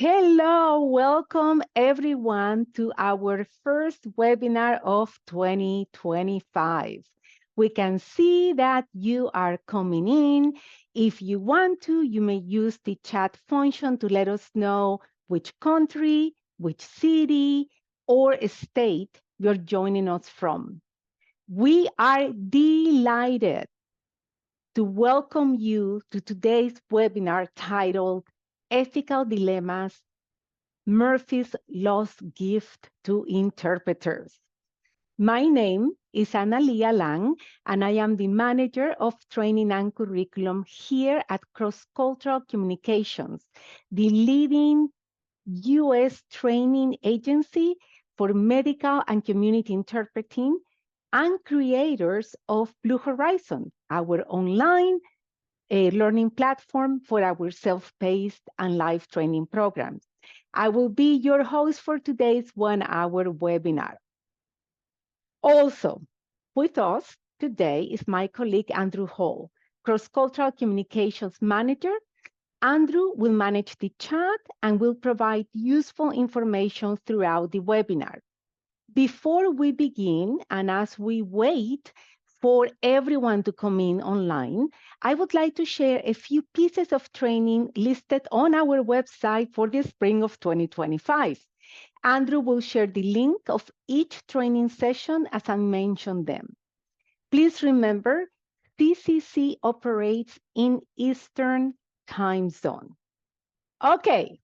Hello, welcome everyone to our first webinar of 2025. We can see that you are coming in. If you want to, you may use the chat function to let us know which country, which city, or state you're joining us from. We are delighted to welcome you to today's webinar titled Ethical Dilemmas, Murphy's Lost Gift to Interpreters. My name is Analia Lang, and I am the Manager of Training and Curriculum here at Cross Cultural Communications, the leading U.S. training agency for medical and community interpreting and creators of Blue Horizon, our online learning platform for our self-paced and live training programs. I will be your host for today's 1-hour webinar. Also, with us today is my colleague, Andrew Hall, Cross-Cultural Communications Manager. Andrew will manage the chat and will provide useful information throughout the webinar. Before we begin, and as we wait for everyone to come in online, I would like to share a few pieces of training listed on our website for the spring of 2025. Andrew will share the link of each training session as I mentioned them. Please remember, CCC operates in Eastern Time Zone. Okay,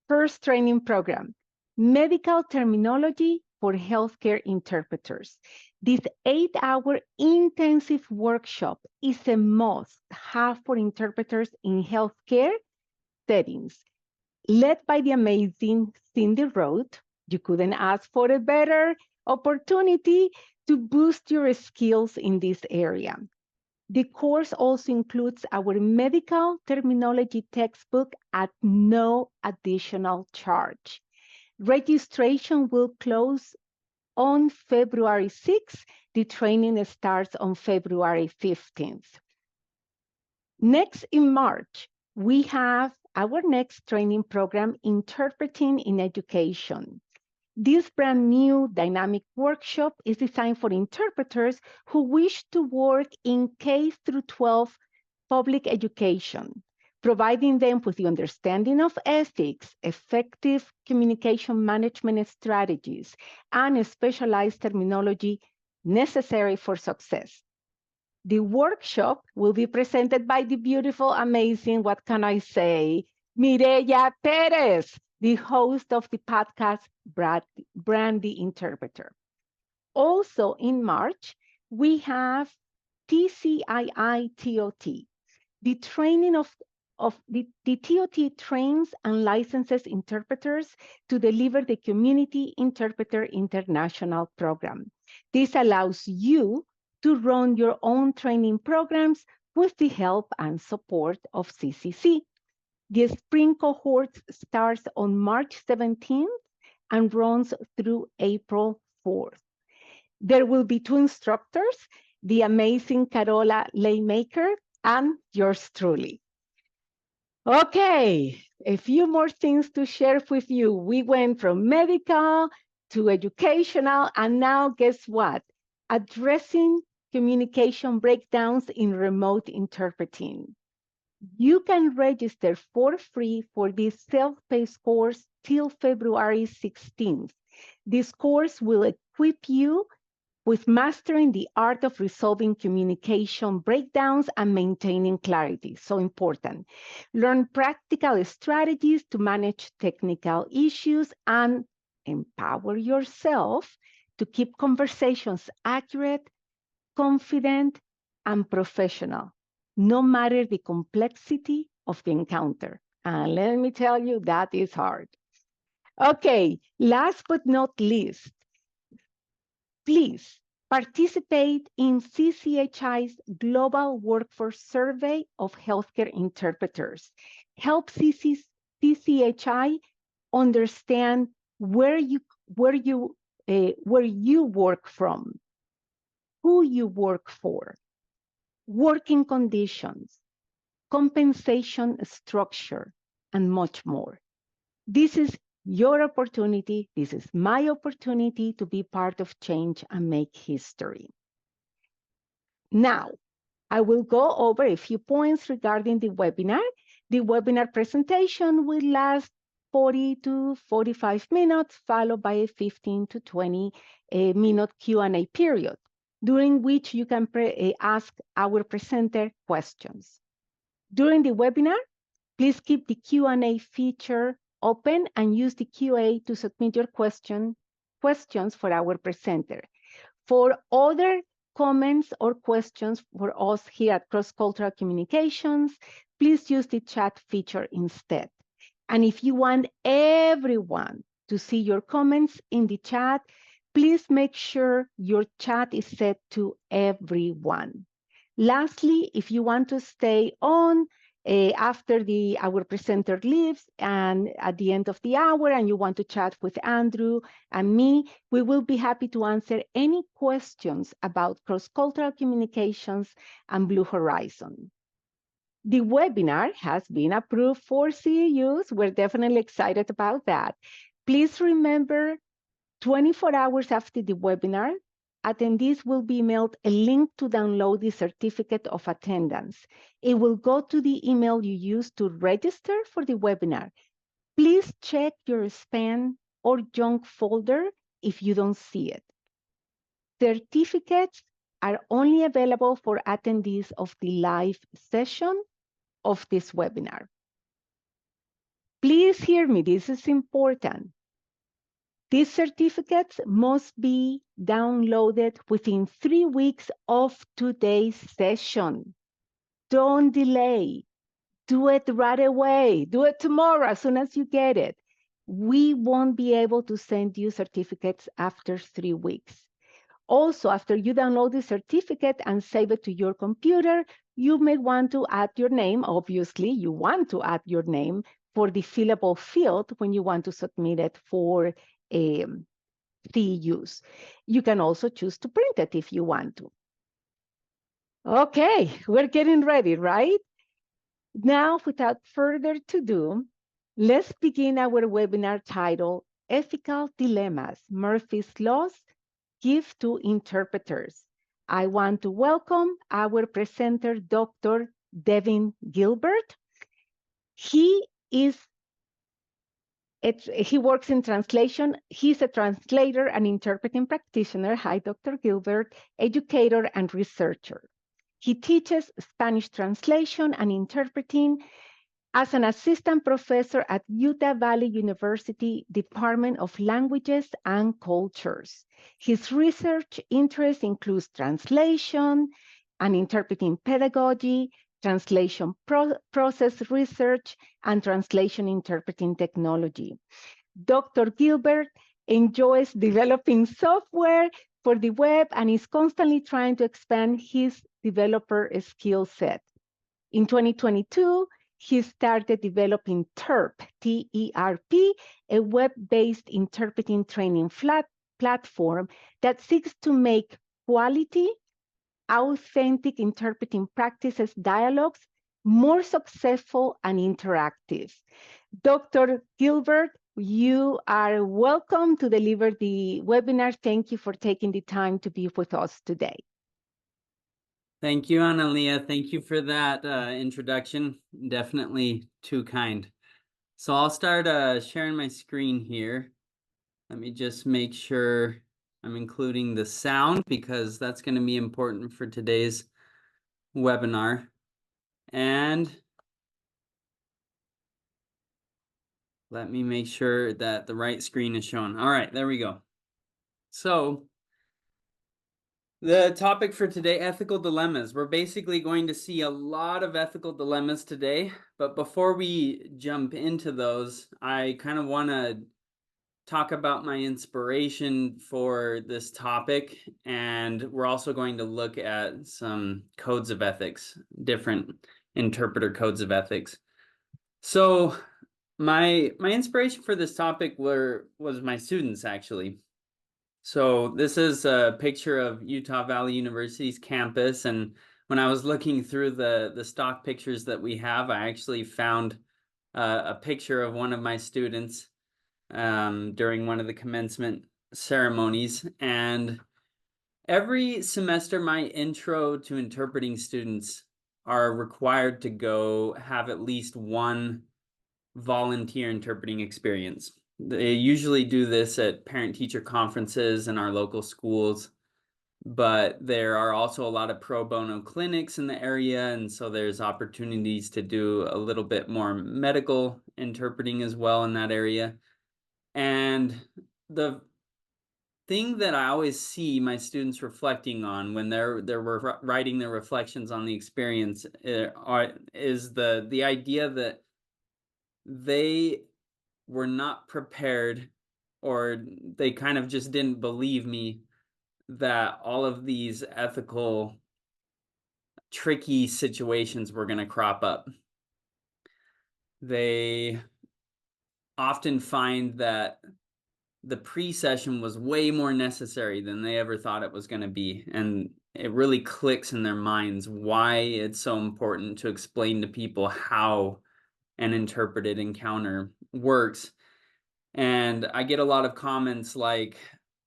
first training program, medical terminology for healthcare interpreters. This 8-hour intensive workshop is a must-have for interpreters in healthcare settings. Led by the amazing Cindy Roth, you couldn't ask for a better opportunity to boost your skills in this area. The course also includes our medical terminology textbook at no additional charge. Registration will close on February 6th. The training starts on February 15th. Next in March, we have our next training program, Interpreting in Education. This brand new dynamic workshop is designed for interpreters who wish to work in K-12 public education, providing them with the understanding of ethics, effective communication management strategies, and specialized terminology necessary for success. The workshop will be presented by the beautiful, amazing, what can I say, Mireya Perez, the host of the podcast, Brandy Interpreter. Also in March, we have TCII TOT. The training of the TOT trains and licenses interpreters to deliver the Community Interpreter International program. This allows you to run your own training programs with the help and support of CCC. The spring cohort starts on March 17th and runs through April 4th. There will be 2 instructors, the amazing Carola Laymaker and yours truly. Okay, a few more things to share with you. We went from medical to educational, and now guess what? Addressing communication breakdowns in remote interpreting. You can register for free for this self-paced course till February 16th. This course will equip you with mastering the art of resolving communication breakdowns and maintaining clarity. So important. Learn practical strategies to manage technical issues and empower yourself to keep conversations accurate, confident, and professional, no matter the complexity of the encounter. And let me tell you, that is hard. Okay, last but not least, please participate in CCHI's Global Workforce Survey of Healthcare Interpreters. Help CCHI understand where you work from, who you work for, working conditions, compensation structure, and much more. This is your opportunity. This is my opportunity to be part of change and make history. Now, I will go over a few points regarding the webinar. The webinar presentation will last 40 to 45 minutes, followed by a 15 to 20 minute Q&A period, during which you can ask our presenter questions. During the webinar, please keep the Q&A feature open and use the QA to submit your questions for our presenter. For other comments or questions for us here at Cross Cultural Communications, please use the chat feature instead. And if you want everyone to see your comments in the chat, please make sure your chat is set to everyone. Lastly, if you want to stay on after our presenter leaves and at the end of the hour and you want to chat with Andrew and me, we will be happy to answer any questions about cross-cultural communications and Blue Horizon. The webinar has been approved for CEUs. We're definitely excited about that. Please remember, 24 hours after the webinar, attendees will be mailed a link to download the certificate of attendance. It will go to the email you used to register for the webinar. Please check your spam or junk folder if you don't see it. Certificates are only available for attendees of the live session of this webinar. Please hear me, this is important. These certificates must be downloaded within 3 weeks of today's session. Don't delay. Do it right away. Do it tomorrow as soon as you get it. We won't be able to send you certificates after 3 weeks. Also, after you download the certificate and save it to your computer, you may want to add your name. Obviously, you want to add your name for the fillable field when you want to submit it for CEUs. You can also choose to print it if you want to. Okay, we're getting ready, right? Now, without further ado, let's begin our webinar titled Ethical Dilemmas, Murphy's Laws Give to Interpreters. I want to welcome our presenter, Dr. Devin Gilbert. He works in translation. He's a translator and interpreting practitioner. Hi, Dr. Gilbert, educator and researcher. He teaches Spanish translation and interpreting as an assistant professor at Utah Valley University Department of Languages and Cultures. His research interests include translation and interpreting pedagogy, translation process research, and translation interpreting technology. Dr. Gilbert enjoys developing software for the web and is constantly trying to expand his developer skill set. In 2022, he started developing Terp, T-E-R-P, a web-based interpreting training platform that seeks to make quality, authentic interpreting practices dialogues more successful and interactive. Dr. Gilbert, you are welcome to deliver the webinar. Thank you for taking the time to be with us today. Thank you, Analia. Thank you for that introduction. Definitely too kind. So I'll start sharing my screen here. Let me just make sure I'm including the sound because that's going to be important for today's webinar. And let me make sure that the right screen is shown. All right, there we go. So the topic for today, ethical dilemmas. We're basically going to see a lot of ethical dilemmas today, but before we jump into those, I kind of want to talk about my inspiration for this topic, and we're also going to look at some codes of ethics, different interpreter codes of ethics. So my inspiration for this topic was my students, actually. So this is a picture of Utah Valley University's campus, and when I was looking through the stock pictures that we have, I actually found a picture of one of my students during one of the commencement ceremonies. And every semester, my intro to interpreting students are required to go have at least one volunteer interpreting experience. They usually do this at parent-teacher conferences in our local schools, but there are also a lot of pro bono clinics in the area, and so there's opportunities to do a little bit more medical interpreting as well in that area. And the thing that I always see my students reflecting on when they're writing their reflections on the experience is the idea that they were not prepared, or they kind of just didn't believe me that all of these ethical tricky situations were going to crop up. They often find that the pre-session was way more necessary than they ever thought it was going to be, and it really clicks in their minds why it's so important to explain to people how an interpreted encounter works. And I get a lot of comments like,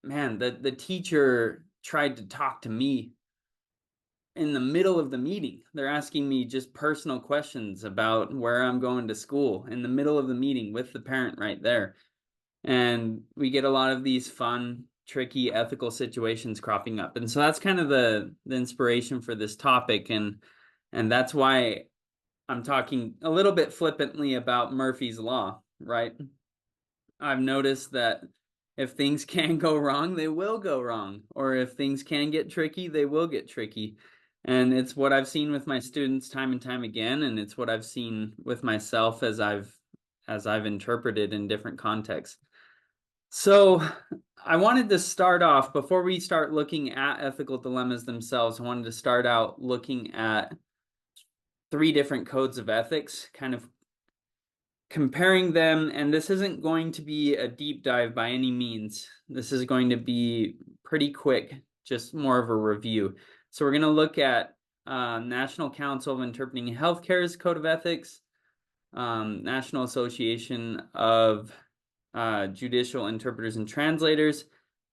man, the teacher tried to talk to me in the middle of the meeting. They're asking me just personal questions about where I'm going to school in the middle of the meeting with the parent right there. And we get a lot of these fun, tricky ethical situations cropping up. And so that's kind of the inspiration for this topic. And that's why I'm talking a little bit flippantly about Murphy's Law, right? I've noticed that if things can go wrong, they will go wrong. Or if things can get tricky, they will get tricky. And it's what I've seen with my students time and time again, and it's what I've seen with myself as I've interpreted in different contexts. So I wanted to start off, before we start looking at ethical dilemmas themselves, I wanted to start out looking at 3 different codes of ethics, kind of comparing them. And this isn't going to be a deep dive by any means. This is going to be pretty quick, just more of a review. So we're going to look at National Council of Interpreting Healthcare's Code of Ethics, National Association of Judicial Interpreters and Translators,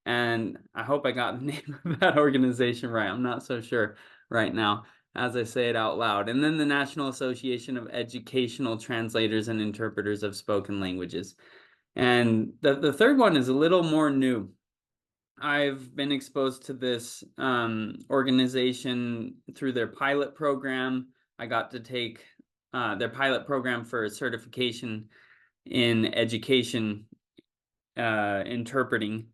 and I hope I got the name of that organization right. I'm not so sure right now as I say it out loud. And then the National Association of Educational Translators and Interpreters of Spoken Languages. And the third one is a little more new. I've been exposed to this organization through their pilot program. I got to take their pilot program for certification in education interpreting.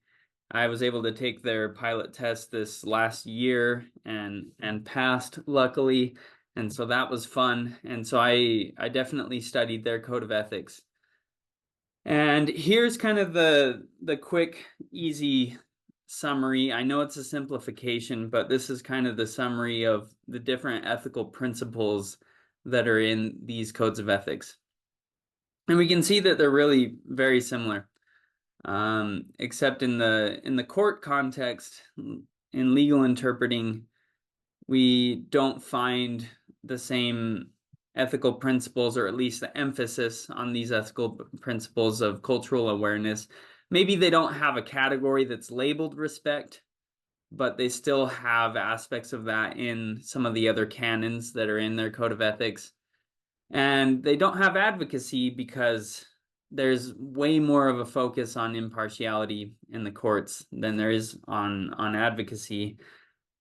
I was able to take their pilot test this last year and passed, luckily, and so that was fun. And so I definitely studied their code of ethics. And here's kind of the quick, easy summary. I know it's a simplification, but this is kind of the summary of the different ethical principles that are in these codes of ethics. And we can see that they're really very similar. Except in the court context, in legal interpreting, we don't find the same ethical principles, or at least the emphasis on these ethical principles of cultural awareness. Maybe they don't have a category that's labeled respect, but they still have aspects of that in some of the other canons that are in their code of ethics. And they don't have advocacy because there's way more of a focus on impartiality in the courts than there is on advocacy.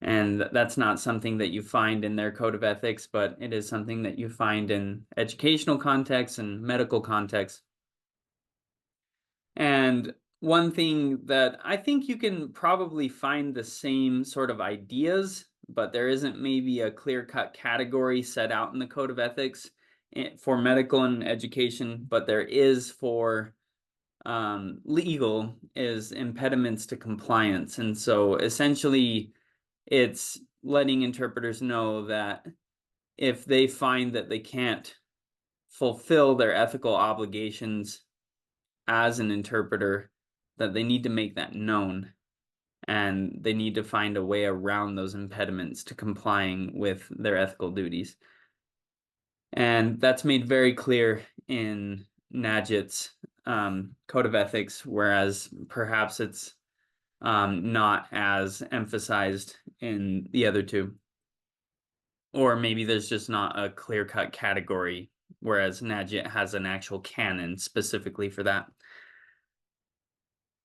And that's not something that you find in their code of ethics, but it is something that you find in educational contexts and medical contexts. And one thing that I think you can probably find the same sort of ideas, but there isn't maybe a clear-cut category set out in the code of ethics for medical and education, but there is for legal, is impediments to compliance. And so essentially it's letting interpreters know that if they find that they can't fulfill their ethical obligations as an interpreter, that they need to make that known, and they need to find a way around those impediments to complying with their ethical duties. And that's made very clear in Najit's Code of Ethics, whereas perhaps it's not as emphasized in the other two. Or maybe there's just not a clear-cut category, whereas Najit has an actual canon specifically for that.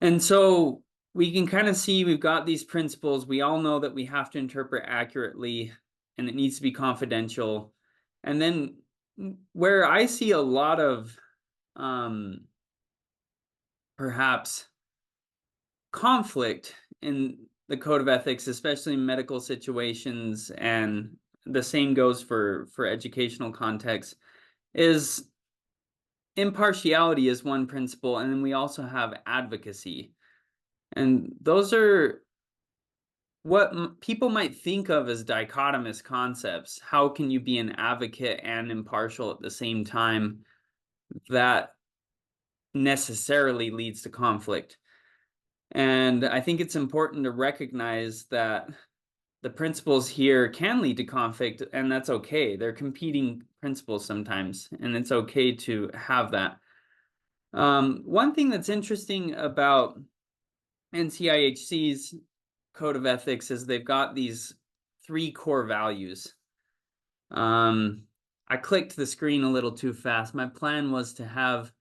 And so we can kind of see we've got these principles. We all know that we have to interpret accurately, and it needs to be confidential. And then where I see a lot of perhaps conflict in the Code of Ethics, especially in medical situations, and the same goes for educational contexts, is impartiality is one principle, and then we also have advocacy. And those are what people might think of as dichotomous concepts. How can you be an advocate and impartial at the same time? That necessarily leads to conflict. And I think it's important to recognize that the principles here can lead to conflict, and that's okay. They're competing principles sometimes, and it's okay to have that. One thing that's interesting about NCIHC's Code of Ethics is they've got these 3 core values. I clicked the screen a little too fast. My plan was to have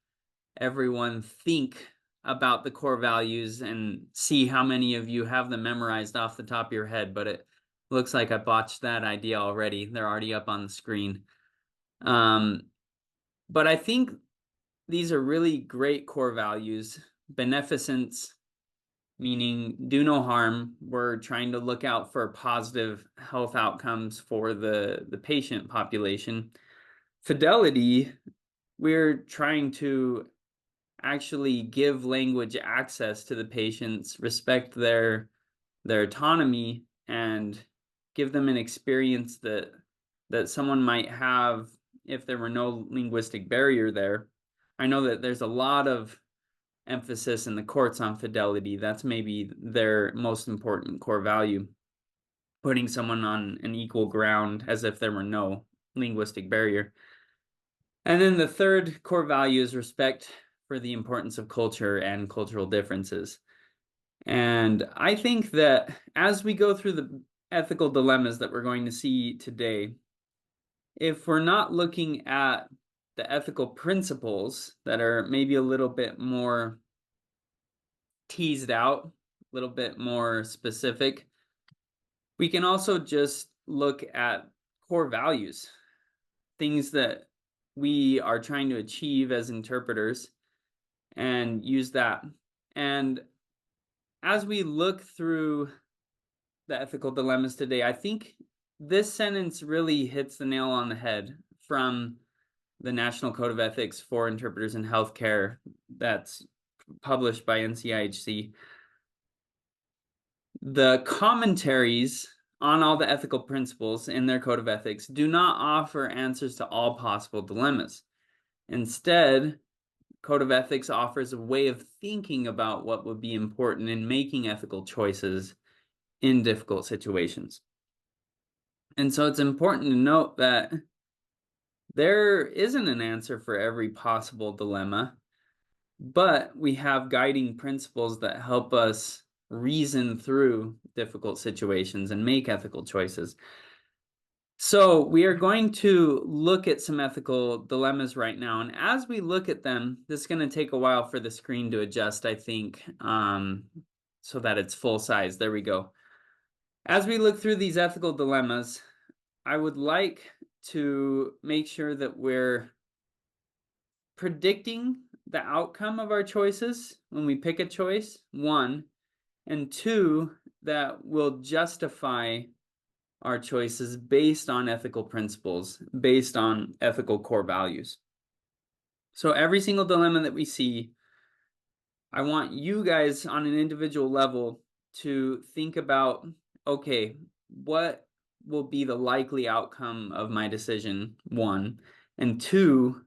everyone think about the core values and see how many of you have them memorized off the top of your head, but it looks like I botched that idea already. They're already up on the screen. But I think these are really great core values. Beneficence, meaning do no harm. We're trying to look out for positive health outcomes for the patient population. Fidelity, we're trying to actually give language access to the patients, respect their autonomy, and give them an experience that someone might have if there were no linguistic barrier there. I know that there's a lot of emphasis in the courts on fidelity. That's maybe their most important core value, putting someone on an equal ground as if there were no linguistic barrier. And then the third core value is respect for the importance of culture and cultural differences. And I think that as we go through the ethical dilemmas that we're going to see today, if we're not looking at the ethical principles that are maybe a little bit more teased out, a little bit more specific, we can also just look at core values, things that we are trying to achieve as interpreters, and use that. And as we look through the ethical dilemmas today, I think this sentence really hits the nail on the head from the National Code of Ethics for Interpreters in Healthcare that's published by NCIHC. The commentaries on all the ethical principles in their Code of Ethics do not offer answers to all possible dilemmas. Instead, Code of Ethics offers a way of thinking about what would be important in making ethical choices in difficult situations. And so it's important to note that there isn't an answer for every possible dilemma, but we have guiding principles that help us reason through difficult situations and make ethical choices. So we are going to look at some ethical dilemmas right now. And as we look at them, this is going to take a while for the screen to adjust, I think, so that it's full size. There we go. As we look through these ethical dilemmas, I would like to make sure that we're predicting the outcome of our choices when we pick a choice, 1, and 2, that we'll justify our choices based on ethical principles, based on ethical core values. So every single dilemma that we see, I want you guys on an individual level to think about, okay, what will be the likely outcome of my decision, 1, and 2,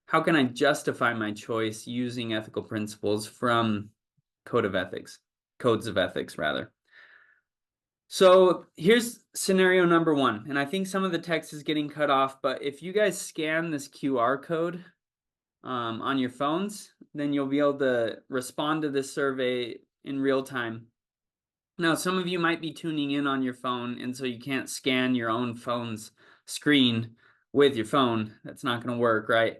how can I justify my choice using ethical principles from codes of ethics rather. So here's scenario number one, and I think some of the text is getting cut off, but if you guys scan this QR code on your phones, then you'll be able to respond to this survey in real time. Now, some of you might be tuning in on your phone, and so you can't scan your own phone's screen with your phone. That's not going to work, right?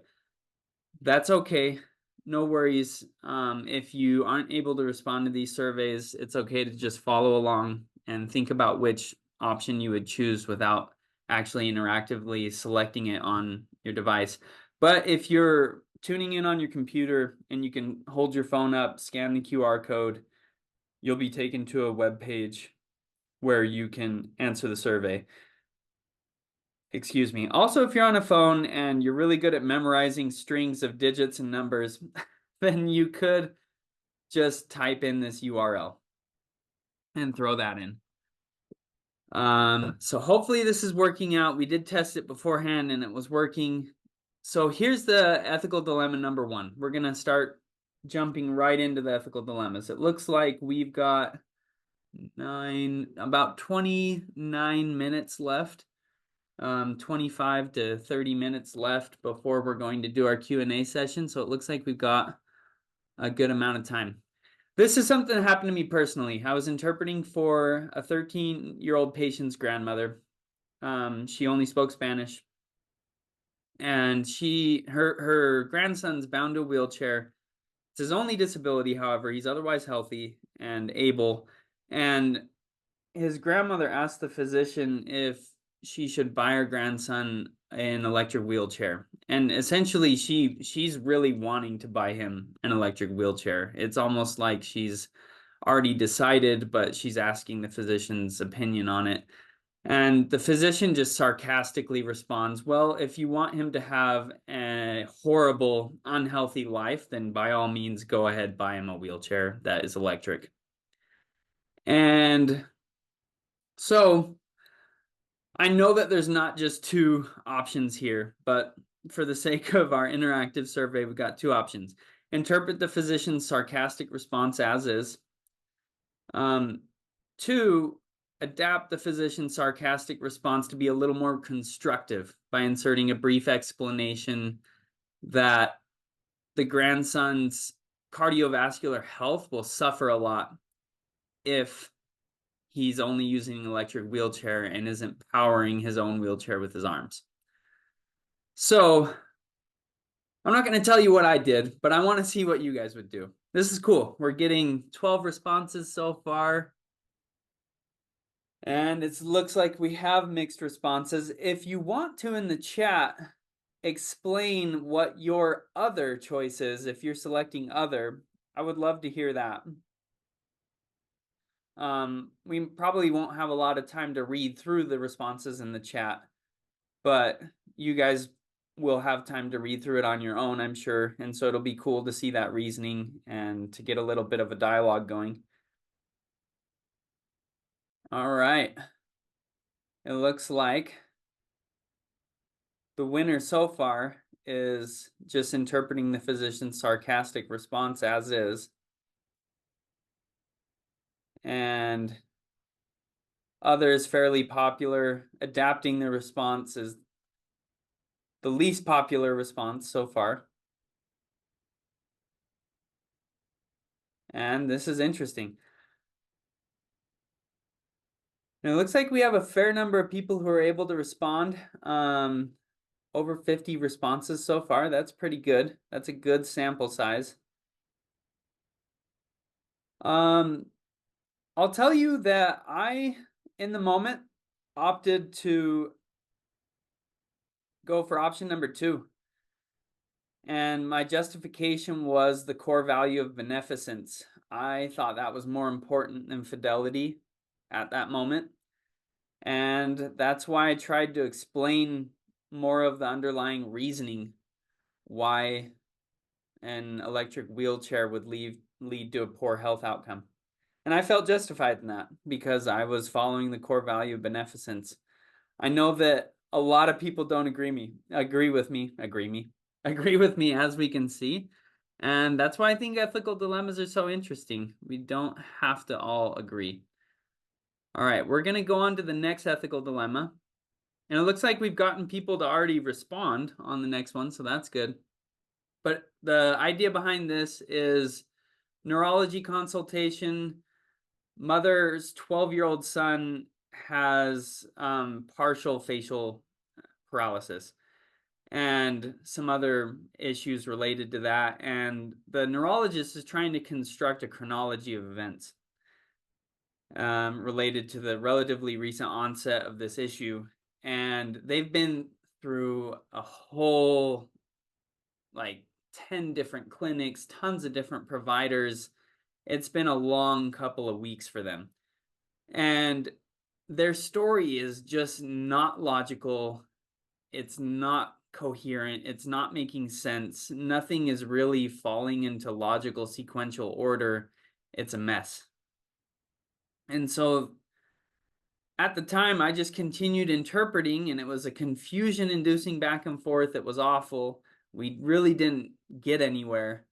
That's okay. No worries. If you aren't able to respond to these surveys, it's okay to just follow along and think about which option you would choose without actually interactively selecting it on your device. But if you're tuning in on your computer and you can hold your phone up, scan the QR code, you'll be taken to a web page where you can answer the survey. Excuse me. Also, if you're on a phone and you're really good at memorizing strings of digits and numbers, then you could just type in this URL and throw that in. So hopefully this is working out. We did test it beforehand and it was working. So here's the ethical dilemma number one. We're going to start jumping right into the ethical dilemmas. It looks like we've got about 29 minutes left. 25 to 30 minutes left before we're going to do our Q&A session. So it looks like we've got a good amount of time. This is something that happened to me personally. I was interpreting for a 13-year-old patient's grandmother. She only spoke Spanish. And her grandson's bound to a wheelchair. It's his only disability, however. He's otherwise healthy and able. And his grandmother asked the physician if she should buy her grandson an electric wheelchair. And essentially she's really wanting to buy him an electric wheelchair. It's almost like she's already decided, but she's asking the physician's opinion on it. And the physician just sarcastically responds, well, if you want him to have a horrible, unhealthy life, then by all means, go ahead, buy him a wheelchair that is electric. And so I know that there's not just two options here, but for the sake of our interactive survey, we've got two options. Interpret the physician's sarcastic response as is. Two, adapt the physician's sarcastic response to be a little more constructive by inserting a brief explanation that the grandson's cardiovascular health will suffer a lot if he's only using an electric wheelchair and isn't powering his own wheelchair with his arms. So I'm not going to tell you what I did, but I want to see what you guys would do. This is cool. We're getting 12 responses so far. And it looks like we have mixed responses. If you want to, in the chat, explain what your other choice is, if you're selecting other, I would love to hear that. We probably won't have a lot of time to read through the responses in the chat, but you guys will have time to read through it on your own, I'm sure. And so it'll be cool to see that reasoning and to get a little bit of a dialogue going. All right. It looks like the winner so far is just interpreting the physician's sarcastic response as is. And other is fairly popular. Adapting the response is the least popular response so far. And this is interesting. And it looks like we have a fair number of people who are able to respond. Over 50 responses so far. That's pretty good. That's a good sample size. I'll tell you that I, in the moment, opted to go for option number 2. And my justification was the core value of beneficence. I thought that was more important than fidelity at that moment. And that's why I tried to explain more of the underlying reasoning why an electric wheelchair would lead to a poor health outcome. And I felt justified in that because I was following the core value of beneficence. I know that a lot of people don't agree with me, as we can see. And that's why I think ethical dilemmas are so interesting. We don't have to all agree. All right, we're going to go on to the next ethical dilemma. And it looks like we've gotten people to already respond on the next one, so that's good. But the idea behind this is neurology consultation. Mother's 12-year-old son has partial facial paralysis and some other issues related to that. And the neurologist is trying to construct a chronology of events related to the relatively recent onset of this issue. And they've been through a whole, like 10 different clinics, tons of different providers. It's been a long couple of weeks for them. And their story is just not logical. It's not coherent. It's not making sense. Nothing is really falling into logical sequential order. It's a mess. And so at the time, I just continued interpreting, and it was a confusion-inducing back and forth. It was awful. We really didn't get anywhere.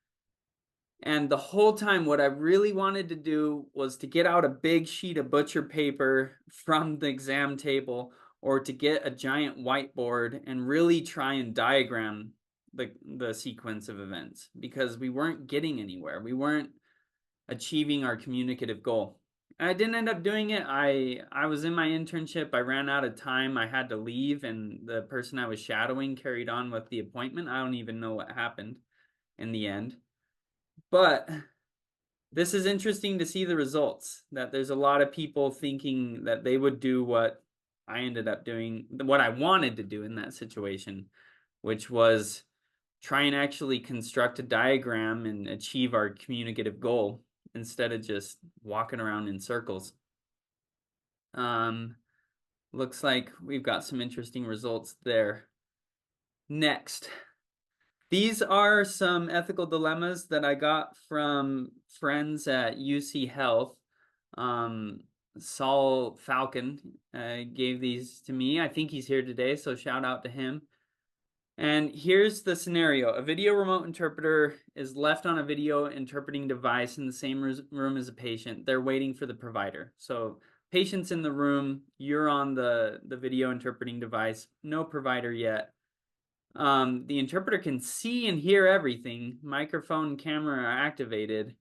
And the whole time, what I really wanted to do was to get out a big sheet of butcher paper from the exam table, or to get a giant whiteboard and really try and diagram the sequence of events, because we weren't getting anywhere. We weren't achieving our communicative goal. And I didn't end up doing it. I was in my internship. I ran out of time. I had to leave, and the person I was shadowing carried on with the appointment. I don't even know what happened in the end. But this is interesting to see the results, that there's a lot of people thinking that they would do what I ended up doing, what I wanted to do in that situation, which was try and actually construct a diagram and achieve our communicative goal instead of just walking around in circles. Looks like we've got some interesting results there. Next. These are some ethical dilemmas that I got from friends at UC Health. Saul Falcon gave these to me. I think he's here today, so shout out to him. And here's the scenario. A video remote interpreter is left on a video interpreting device in the same room as a patient. They're waiting for the provider. So patient's in the room, you're on the video interpreting device, no provider yet. The interpreter can see and hear everything. Microphone and camera are activated.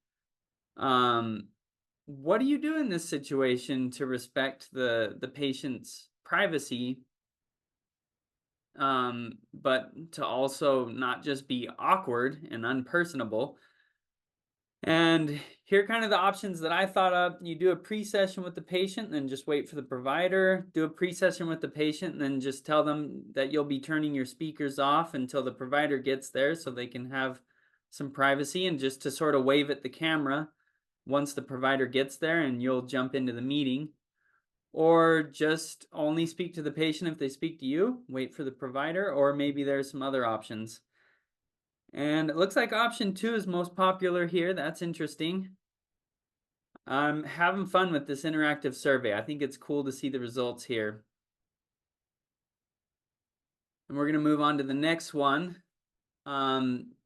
What do you do in this situation to respect the patient's privacy, but to also not just be awkward and unpersonable? And here are kind of the options that I thought of. You do a pre-session with the patient, then just wait for the provider. Do a pre-session with the patient, and then just tell them that you'll be turning your speakers off until the provider gets there so they can have some privacy, and just to sort of wave at the camera once the provider gets there, and you'll jump into the meeting. Or just only speak to the patient if they speak to you, wait for the provider, or maybe there's some other options. And it looks like option 2 is most popular here. That's interesting. I'm having fun with this interactive survey. I think it's cool to see the results here. And we're going to move on to the next one.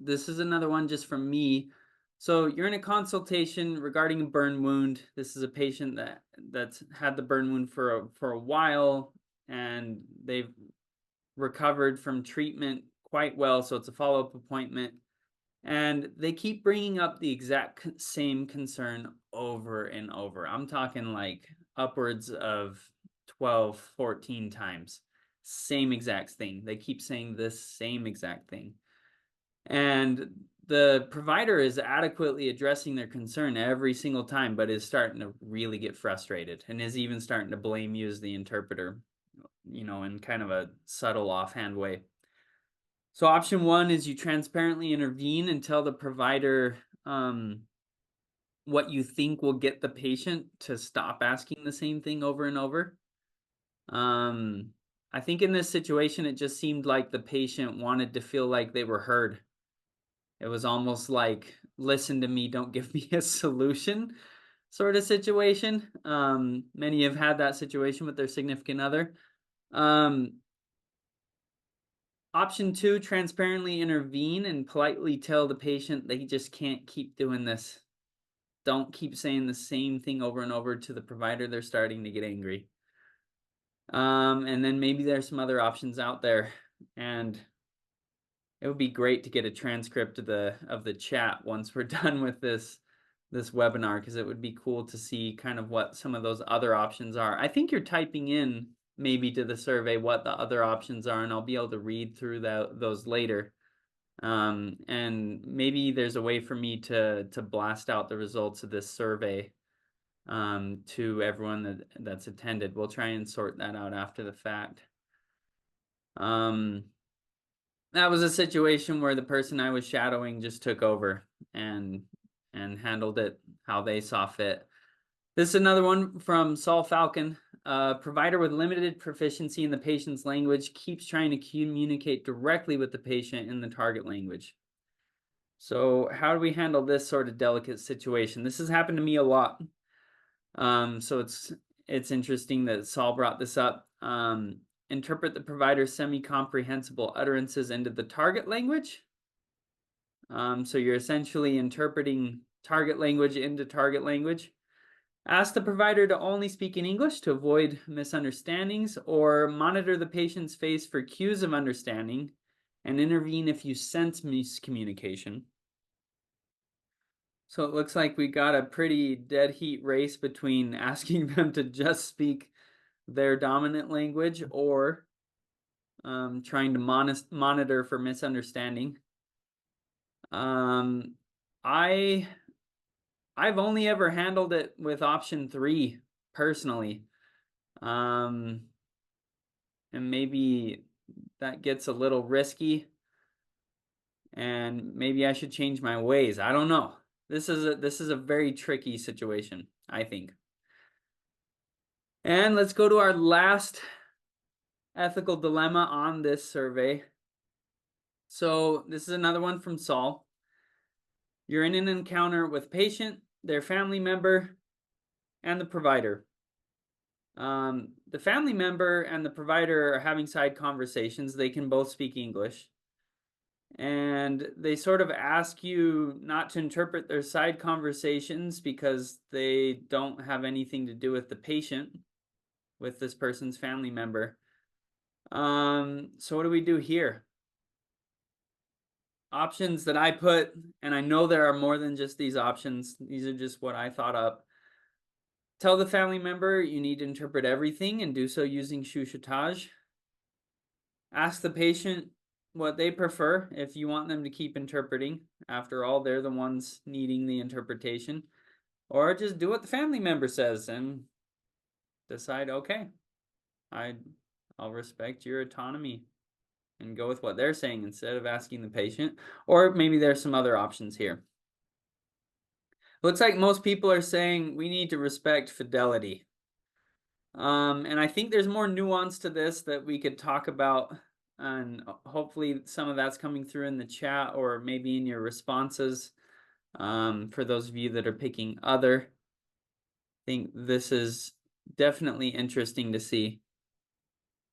This is another one just from me. So you're in a consultation regarding a burn wound. This is a patient that's had the burn wound for a while, and they've recovered from treatment quite well, so it's a follow-up appointment. And they keep bringing up the exact same concern over and over. I'm talking like upwards of 12, 14 times. Same exact thing. They keep saying this same exact thing. And the provider is adequately addressing their concern every single time, but is starting to really get frustrated and is even starting to blame you as the interpreter, you know, in kind of a subtle offhand way. So option 1 is you transparently intervene and tell the provider what you think will get the patient to stop asking the same thing over and over. I think in this situation, it just seemed like the patient wanted to feel like they were heard. It was almost like, listen to me, don't give me a solution sort of situation. Many have had that situation with their significant other. Option 2, transparently intervene and politely tell the patient they just can't keep doing this. don't keep saying the same thing over and over to the provider. They're starting to get angry. And then maybe there's some other options out there, and it would be great to get a transcript of the chat once we're done with this webinar, because it would be cool to see kind of what some of those other options are. I think you're typing in maybe to the survey what the other options are, and I'll be able to read through those later. And maybe there's a way for me to blast out the results of this survey to everyone that's attended. We'll try and sort that out after the fact. That was a situation where the person I was shadowing just took over and handled it how they saw fit. This is another one from Saul Falcon. A provider with limited proficiency in the patient's language keeps trying to communicate directly with the patient in the target language. So how do we handle this sort of delicate situation? This has happened to me a lot. So it's interesting that Saul brought this up. Interpret the provider's semi-comprehensible utterances into the target language. So you're essentially interpreting target language into target language. Ask the provider to only speak in English to avoid misunderstandings, or monitor the patient's face for cues of understanding and intervene if you sense miscommunication. So it looks like we got a pretty dead heat race between asking them to just speak their dominant language or trying to monitor for misunderstanding. I've only ever handled it with option 3 personally. And maybe that gets a little risky, and maybe I should change my ways. I don't know. This is a very tricky situation, I think. And let's go to our last ethical dilemma on this survey. So this is another one from Saul. You're in an encounter with patient, their family member, and the provider. The family member and the provider are having side conversations. They can both speak English. And they sort of ask you not to interpret their side conversations because they don't have anything to do with the patient, with this person's family member. So what do we do here? Options that I put, and I know there are more than just these options. These are just what I thought up. Tell the family member you need to interpret everything and do so using chuchotage. Ask the patient what they prefer if you want them to keep interpreting. After all, they're the ones needing the interpretation. Or just do what the family member says and decide, okay, I'll respect your autonomy and go with what they're saying instead of asking the patient. Or maybe there's some other options here. Looks like most people are saying we need to respect fidelity. And I think there's more nuance to this that we could talk about, and hopefully some of that's coming through in the chat or maybe in your responses. For those of you that are picking other, I think this is definitely interesting to see.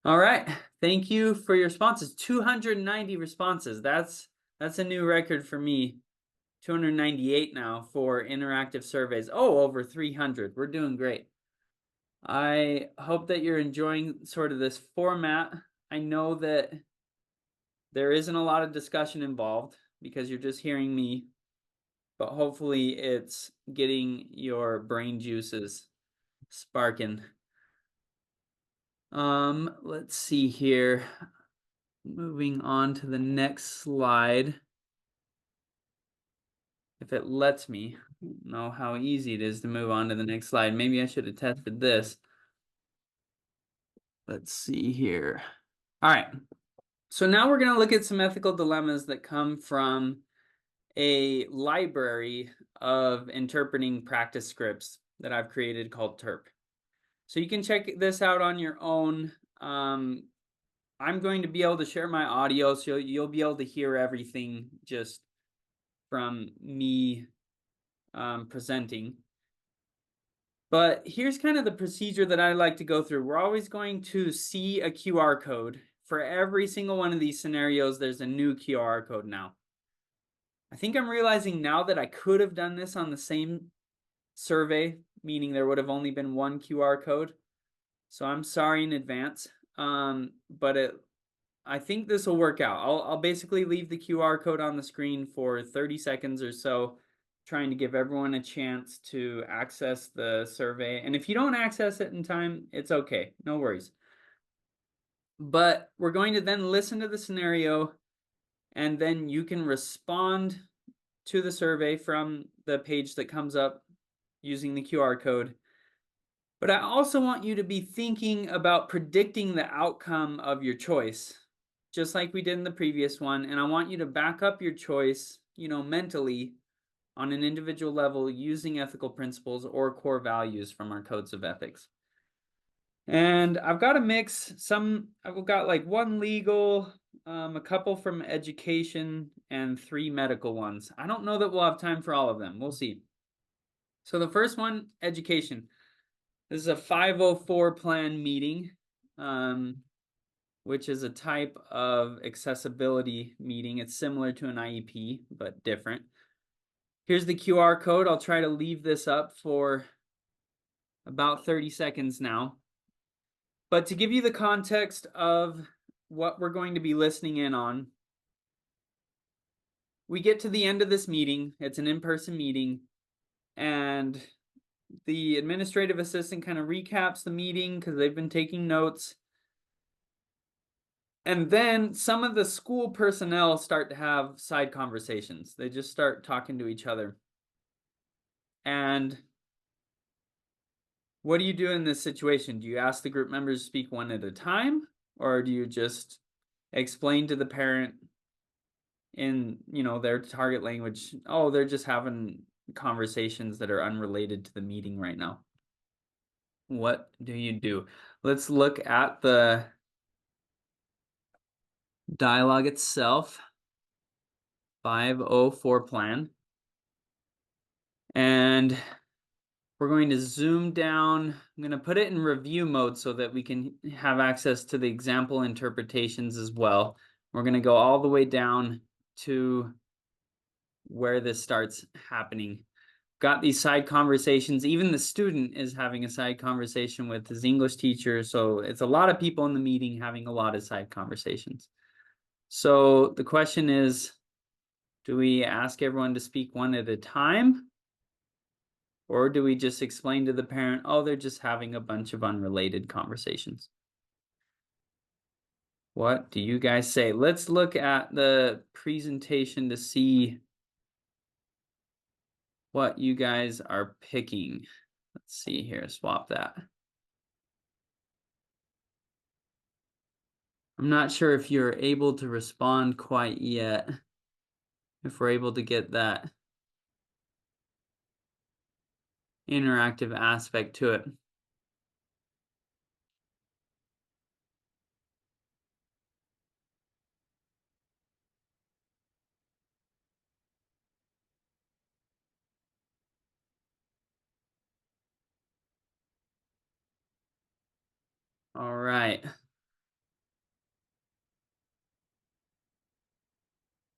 All right, thank you for your responses. 290 responses. That's a new record for me. 298 now for interactive surveys. Oh, over 300. We're doing great. I hope that you're enjoying sort of this format. I know that there isn't a lot of discussion involved because you're just hearing me, but hopefully it's getting your brain juices sparking. Let's see here. Moving on to the next slide. If it lets me. I don't know how easy it is to move on to the next slide. Maybe I should have tested this. Let's see here. All right. So now we're going to look at some ethical dilemmas that come from a library of interpreting practice scripts that I've created called Terp. So you can check this out on your own. I'm going to be able to share my audio, so you'll be able to hear everything just from me presenting. But here's kind of the procedure that I like to go through. We're always going to see a QR code. For every single one of these scenarios, there's a new QR code now. I think I'm realizing now that I could have done this on the same survey, meaning there would have only been one QR code. So I'm sorry in advance, but I think this will work out. I'll basically leave the QR code on the screen for 30 seconds or so, trying to give everyone a chance to access the survey. And if you don't access it in time, it's okay, no worries. But we're going to then listen to the scenario, and then you can respond to the survey from the page that comes up using the QR code. But I also want you to be thinking about predicting the outcome of your choice, just like we did in the previous one. And I want you to back up your choice, mentally on an individual level using ethical principles or core values from our codes of ethics. And I've got a mix. I've got like one legal, a couple from education, and 3 medical ones. I don't know that we'll have time for all of them. We'll see. So the first one, education. This is a 504 plan meeting, which is a type of accessibility meeting. It's similar to an IEP, but different. Here's the QR code. I'll try to leave this up for about 30 seconds now. But to give you the context of what we're going to be listening in on, we get to the end of this meeting. It's an in-person meeting, and the administrative assistant kind of recaps the meeting because they've been taking notes. And then some of the school personnel start to have side conversations. They just start talking to each other. And what do you do in this situation? Do you ask the group members to speak one at a time? Or do you just explain to the parent in, their target language, oh, they're just having conversations that are unrelated to the meeting right now? What do you do? Let's look at the dialogue itself. 504 plan. And we're going to zoom down. I'm going to put it in review mode so that we can have access to the example interpretations as well. We're going to go all the way down to where this starts happening. Got these side conversations. Even the student is having a side conversation with his English teacher. So it's a lot of people in the meeting having a lot of side conversations. So the question is, do we ask everyone to speak one at a time? Or do we just explain to the parent, oh, they're just having a bunch of unrelated conversations? What do you guys say? Let's look at the presentation to see what you guys are picking. Let's see here, swap that. I'm not sure if you're able to respond quite yet, if we're able to get that interactive aspect to it. All right.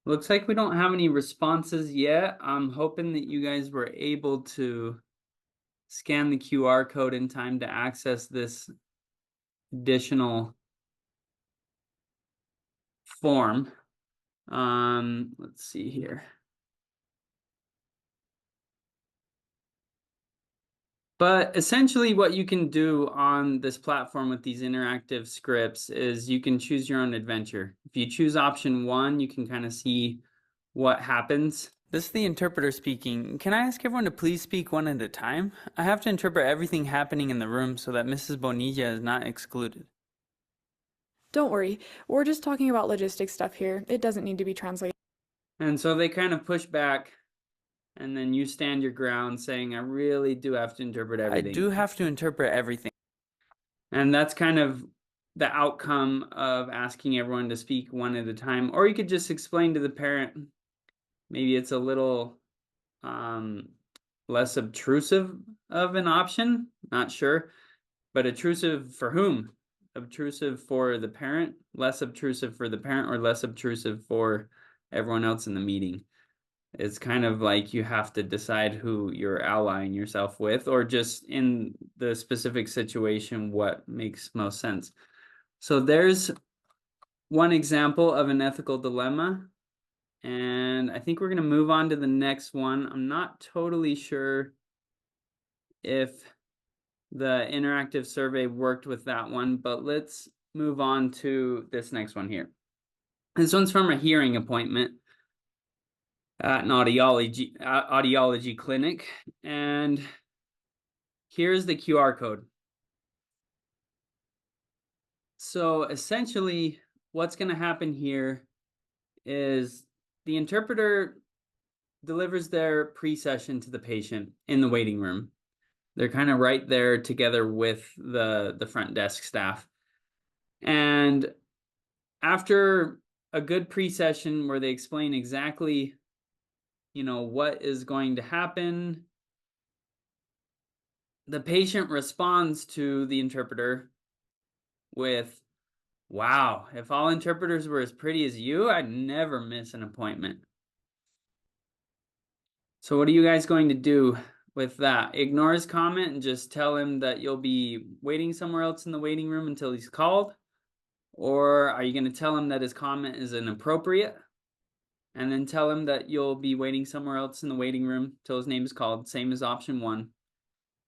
Looks like we don't have any responses yet. I'm hoping that you guys were able to scan the QR code in time to access this additional form. Let's see here. But essentially what you can do on this platform with these interactive scripts is you can choose your own adventure. If you choose option 1, you can kind of see what happens. This is the interpreter speaking. Can I ask everyone to please speak one at a time? I have to interpret everything happening in the room so that Mrs. Bonilla is not excluded. Don't worry, we're just talking about logistics stuff here. It doesn't need to be translated. And so they kind of push back, and then you stand your ground saying, I really do have to interpret everything. I do have to interpret everything. And that's kind of the outcome of asking everyone to speak one at a time. Or you could just explain to the parent, maybe it's a little less obtrusive of an option, not sure. But obtrusive for whom? Obtrusive for the parent, less obtrusive for the parent, or less obtrusive for everyone else in the meeting. It's kind of like you have to decide who you're allying yourself with, or just in the specific situation, what makes most sense. So there's one example of an ethical dilemma. And I think we're going to move on to the next one. I'm not totally sure if the interactive survey worked with that one, but let's move on to this next one here. This one's from a hearing appointment at an audiology clinic. And here's the QR code. So essentially, what's going to happen here is the interpreter delivers their pre-session to the patient in the waiting room. They're kind of right there together with the front desk staff. And after a good pre-session where they explain exactly, what is going to happen, the patient responds to the interpreter with, "Wow, if all interpreters were as pretty as you, I'd never miss an appointment." So what are you guys going to do with that? Ignore his comment and just tell him that you'll be waiting somewhere else in the waiting room until he's called? Or are you going to tell him that his comment is inappropriate and then tell him that you'll be waiting somewhere else in the waiting room till his name is called, same as option 1?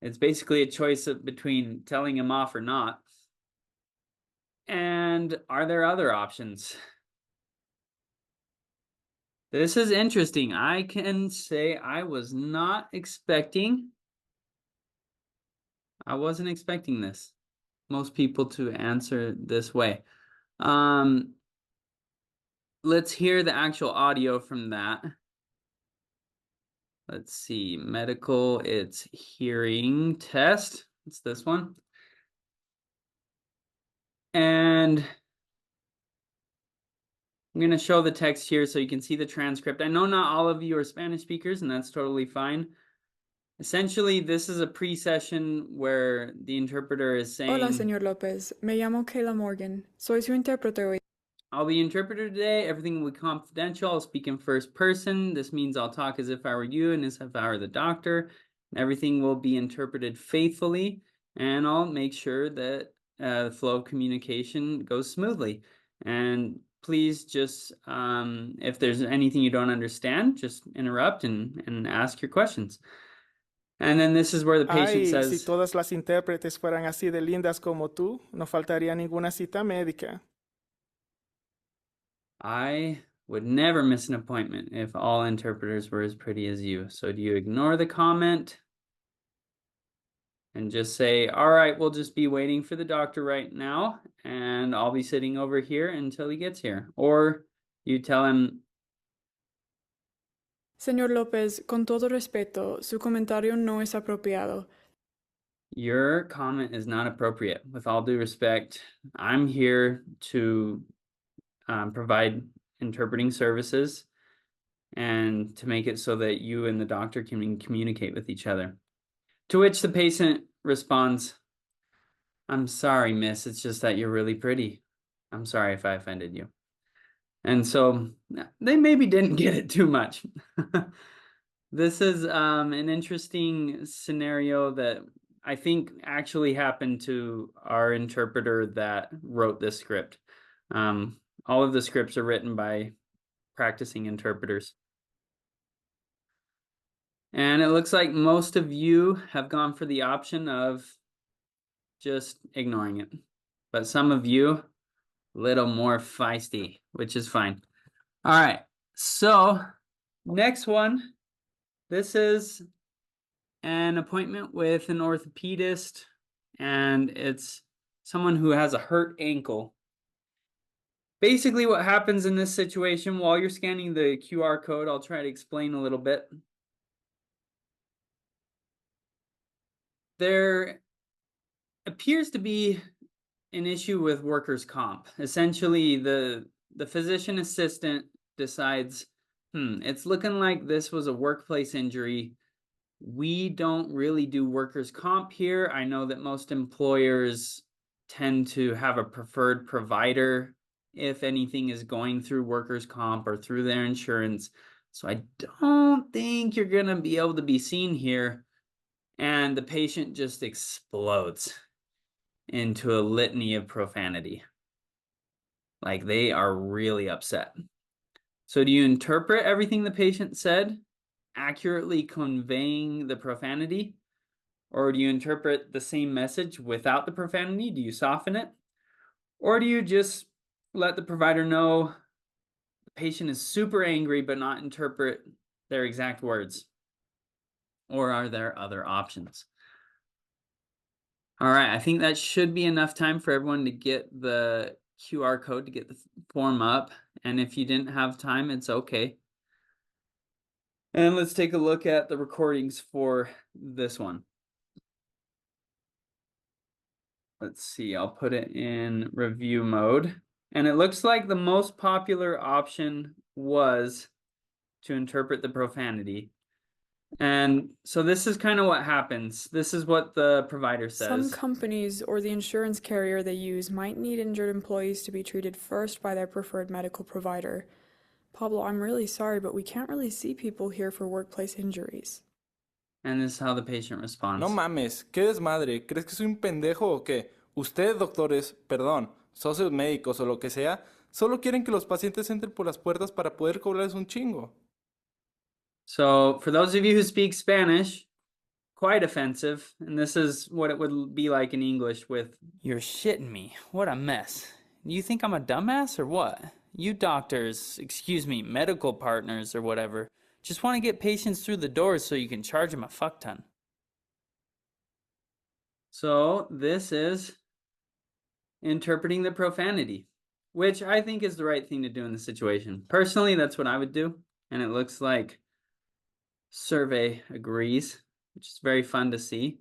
It's basically a choice between telling him off or not. And are there other options? This is interesting. I can say I wasn't expecting this. Most people to answer this way. Let's hear the actual audio from that. Let's see, medical, it's hearing test. It's this one. And I'm going to show the text here so you can see the transcript. I know not all of you are Spanish speakers, and that's totally fine. Essentially, this is a pre-session where the interpreter is saying, Hola, señor López. Me llamo Kayla Morgan. Soy su intérprete hoy. I'll be interpreter today. Everything will be confidential. I'll speak in first person. This means I'll talk as if I were you and as if I were the doctor. Everything will be interpreted faithfully, and I'll make sure that the flow of communication goes smoothly. And please just, if there's anything you don't understand, just interrupt and ask your questions. And then this is where the patient Ay, si says, todas las intérpretes fueran así de lindas como tú, no faltaría ninguna cita médica. I would never miss an appointment if all interpreters were as pretty as you. So do you ignore the comment and just say, all right, we'll just be waiting for the doctor right now, and I'll be sitting over here until he gets here? Or you tell him, Señor López, con todo respeto, su comentario no es apropiado. your comment is not appropriate. With all due respect, I'm here to provide interpreting services and to make it so that you and the doctor can communicate with each other. To which the patient responds, I'm sorry, miss, it's just that you're really pretty. I'm sorry if I offended you. And so they maybe didn't get it too much. This is an interesting scenario that I think actually happened to our interpreter that wrote this script. All of the scripts are written by practicing interpreters. And it looks like most of you have gone for the option of just ignoring it. But some of you, a little more feisty, which is fine. All right, so next one. This is an appointment with an orthopedist, and it's someone who has a hurt ankle. Basically, what happens in this situation, while you're scanning the QR code, I'll try to explain a little bit. There appears to be an issue with workers' comp. Essentially, the physician assistant decides, it's looking like this was a workplace injury. We don't really do workers' comp here. I know that most employers tend to have a preferred provider if anything is going through workers' comp or through their insurance. So I don't think you're going to be able to be seen here. And the patient just explodes into a litany of profanity. Like they are really upset. So do you interpret everything the patient said, accurately conveying the profanity? Or do you interpret the same message without the profanity? Do you soften it? Or do you just let the provider know the patient is super angry but not interpret their exact words? Or are there other options? All right, I think that should be enough time for everyone to get the QR code to get the form up. And if you didn't have time, it's okay. And let's take a look at the recordings for this one. Let's see, I'll put it in review mode. And it looks like the most popular option was to interpret the profanity. And so this is kind of what happens. This is what the provider says. Some companies or the insurance carrier they use might need injured employees to be treated first by their preferred medical provider. Pablo, I'm really sorry, but we can't really see people here for workplace injuries. And this is how the patient responds. No mames, qué desmadre. ¿Crees que soy un pendejo o qué? Ustedes, doctores, perdón, socios médicos o lo que sea, solo quieren que los pacientes entren por las puertas para poder cobrarles un chingo. So for those of you who speak Spanish, quite offensive. And this is what it would be like in English with, "You're shitting me. What a mess. You think I'm a dumbass or what? You doctors, excuse me, medical partners or whatever, just want to get patients through the doors so you can charge them a fuck ton." So this is interpreting the profanity, which I think is the right thing to do in the situation. Personally, that's what I would do. And it looks like survey agrees, which is very fun to see.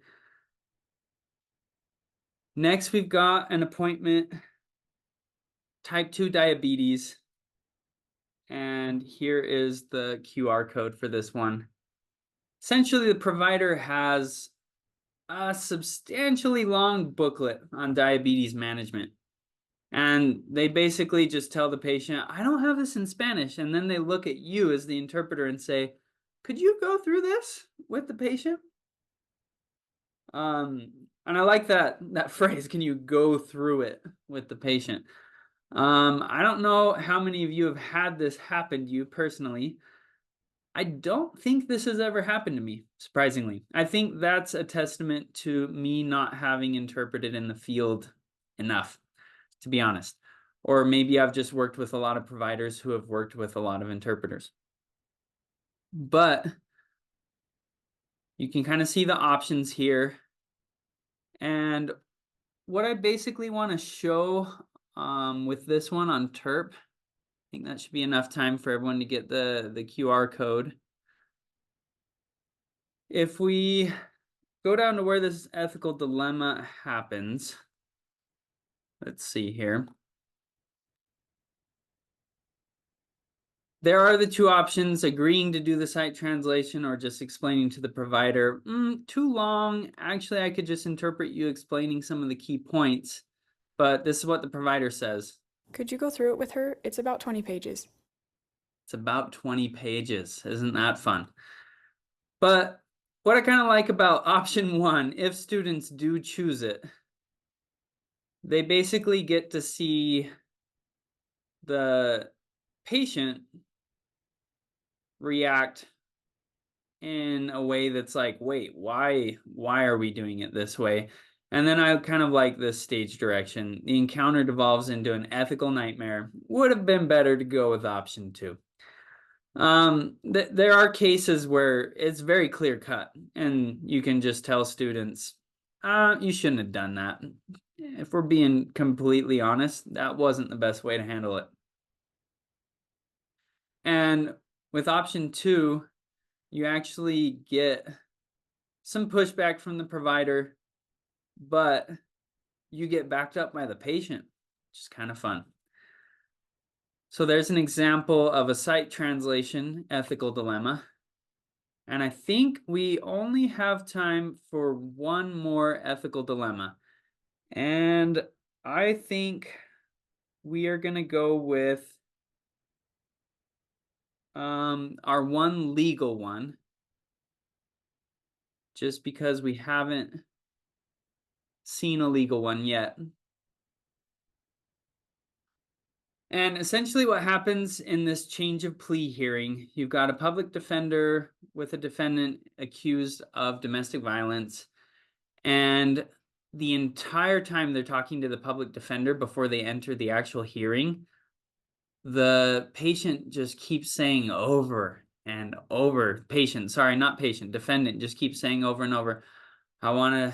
Next, we've got an appointment, type 2 diabetes. And here is the QR code for this one. Essentially, the provider has a substantially long booklet on diabetes management. And they basically just tell the patient, I don't have this in Spanish. And then they look at you as the interpreter and say, could you go through this with the patient? And I like that phrase, can you go through it with the patient? I don't know how many of you have had this happen to you personally. I don't think this has ever happened to me, surprisingly. I think that's a testament to me not having interpreted in the field enough, to be honest. Or maybe I've just worked with a lot of providers who have worked with a lot of interpreters. But you can kind of see the options here. And what I basically want to show with this one on Terp, I think that should be enough time for everyone to get the QR code. If we go down to where this ethical dilemma happens, let's see here. There are the two options, agreeing to do the site translation or just explaining to the provider. Too long. Actually, I could just interpret you explaining some of the key points, but this is what the provider says. Could you go through it with her? It's about 20 pages. It's about 20 pages. Isn't that fun? But what I kind of like about option one, if students do choose it, they basically get to see the patient react in a way that's like, wait, why are we doing it this way? And then I kind of like this stage direction. The encounter devolves into an ethical nightmare. Would have been better to go with option two. There are cases where it's very clear cut and you can just tell students, you shouldn't have done that. If we're being completely honest, that wasn't the best way to handle it. And with option two, you actually get some pushback from the provider, but you get backed up by the patient, which is kind of fun. So there's an example of a site translation ethical dilemma. And I think we only have time for one more ethical dilemma. And I think we are going to go with our one legal one, just because we haven't seen a legal one yet. And essentially what happens in this change of plea hearing, you've got a public defender with a defendant accused of domestic violence, and the entire time they're talking to the public defender before they enter the actual hearing, the patient just keeps saying over and over, defendant just keeps saying over and over, I want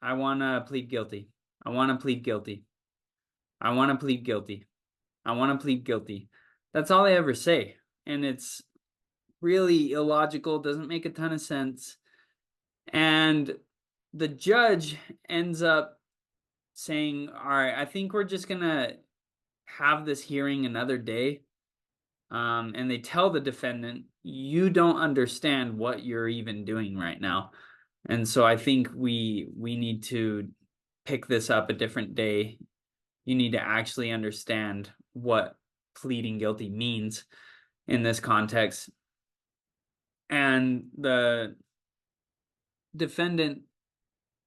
to plead guilty. I want to plead guilty. I want to plead guilty. I want to plead guilty. That's all they ever say. And it's really illogical, doesn't make a ton of sense. And the judge ends up saying, all right, I think we're just going to have this hearing another day. And they tell the defendant, you don't understand what you're even doing right now. And so I think we need to pick this up a different day. You need to actually understand what pleading guilty means in this context. And the defendant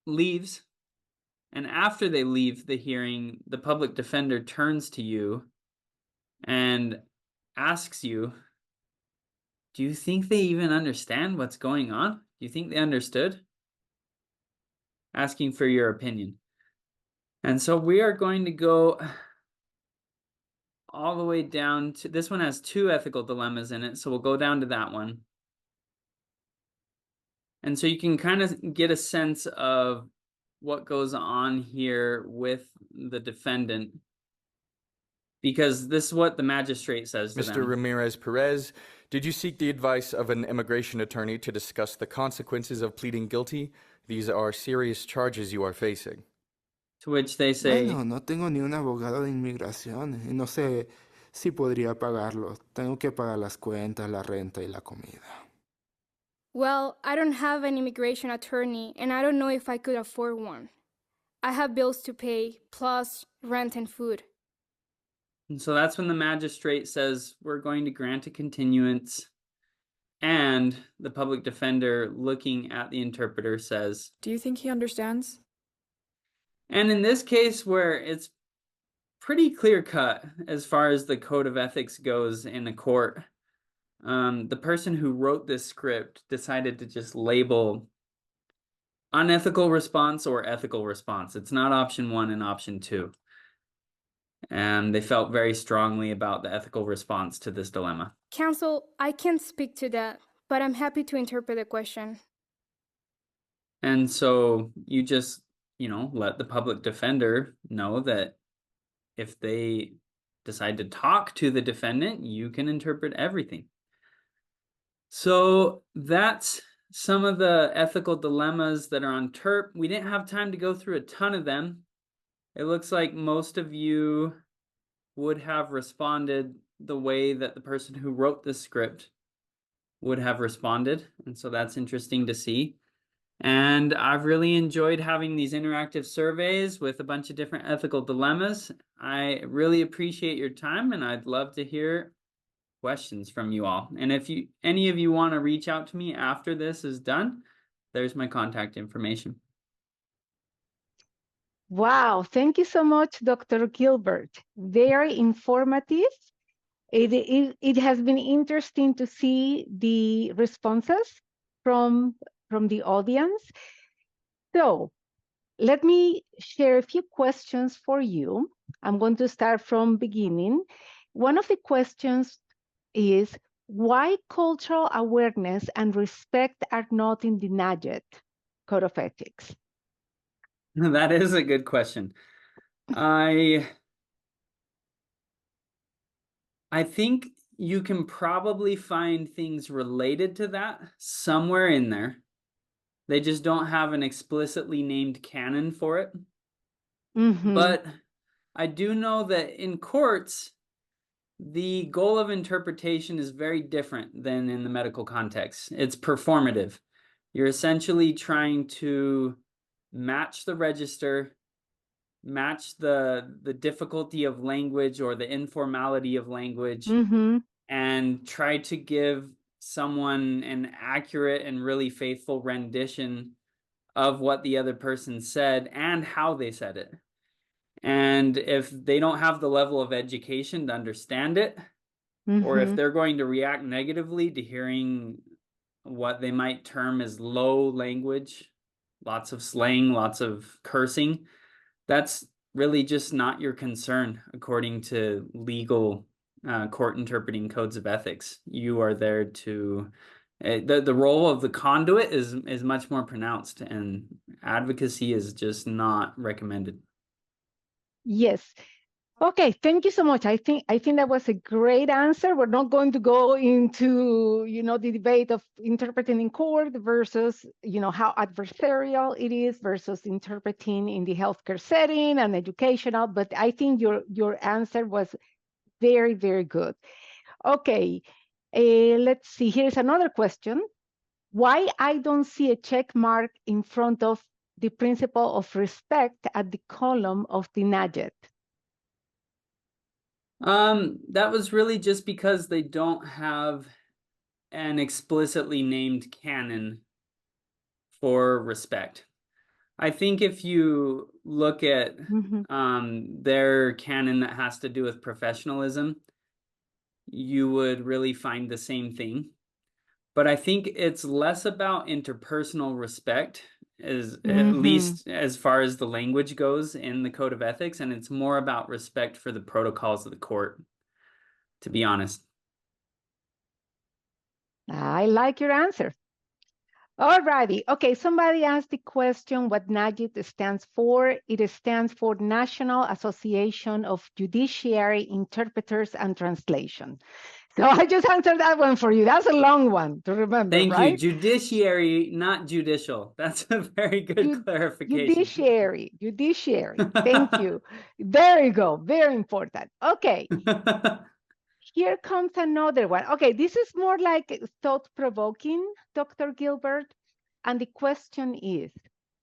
leaves. And after they leave the hearing, the public defender turns to you and asks you, do you think they even understand what's going on? Do you think they understood? Asking for your opinion. And so we are going to go all the way down to, this one has 2 ethical dilemmas in it, so we'll go down to that one. And so you can kind of get a sense of what goes on here with the defendant, because this is what the magistrate says to Mr. them. Ramirez Perez, did you seek the advice of an immigration attorney to discuss the consequences of pleading guilty? These are serious charges you are facing. To which they say, Bueno, no tengo ni un abogado de inmigración y no sé si podría pagarlo. Tengo que pagar las cuentas, la renta y la comida. Well, I don't have an immigration attorney, and I don't know if I could afford one. I have bills to pay, plus rent and food. and so that's when the magistrate says, we're going to grant a continuance. And the public defender, looking at the interpreter, says, Do you think he understands? and in this case where it's pretty clear cut as far as the code of ethics goes in a court, the person who wrote this script decided to just label unethical response or ethical response. It's not option 1 and option 2. And they felt very strongly about the ethical response to this dilemma. Counsel, I can't speak to that, but I'm happy to interpret the question. And so you just, let the public defender know that if they decide to talk to the defendant, you can interpret everything. So that's some of the ethical dilemmas that are on Terp. We didn't have time to go through a ton of them. It looks like most of you would have responded the way that the person who wrote the script would have responded. And so that's interesting to see. And I've really enjoyed having these interactive surveys with a bunch of different ethical dilemmas. I really appreciate your time, and I'd love to hear questions from you all. And if any of you want to reach out to me after this is done, there's my contact information. Wow, thank you so much, Dr. Gilbert. Very informative. It has been interesting to see the responses from the audience. So let me share a few questions for you. I'm going to start from beginning. One of the questions is, why cultural awareness and respect are not in the NAJET Code of Ethics? That is a good question. I think you can probably find things related to that somewhere in there. They just don't have an explicitly named canon for it. Mm-hmm. But I do know that in courts, the goal of interpretation is very different than in the medical context. It's performative. You're essentially trying to match the register, match the difficulty of language or the informality of language, Mm-hmm. and try to give someone an accurate and really faithful rendition of what the other person said and how they said it. And if they don't have the level of education to understand it, or if they're going to react negatively to hearing what they might term as low language, lots of slang, lots of cursing, that's really just not your concern according to legal court interpreting codes of ethics. You are there to the role of the conduit is much more pronounced, and advocacy is just not recommended. Yes. Okay, thank you so much. I think that was a great answer. We're not going to go into, the debate of interpreting in court versus, how adversarial it is versus interpreting in the healthcare setting and educational, but I think your answer was very, very good. Okay, let's see. Here's another question. Why I don't see a check mark in front of the principle of respect at the column of the NAJET? That was really just because they don't have an explicitly named canon for respect. I think if you look at their canon that has to do with professionalism, you would really find the same thing. But I think it's less about interpersonal respect, at least as far as the language goes in the Code of Ethics, and it's more about respect for the protocols of the court, to be honest. I like your answer. All righty. Okay, somebody asked the question what NAJIT stands for. It stands for National Association of Judiciary Interpreters and Translation. So I just answered that one for you. That's a long one to remember, Thank right? you. Judiciary, not judicial. That's a very good clarification. Judiciary. Thank you. There you go. Very important. Okay. Here comes another one. Okay, this is more like thought-provoking, Dr. Gilbert. And the question is,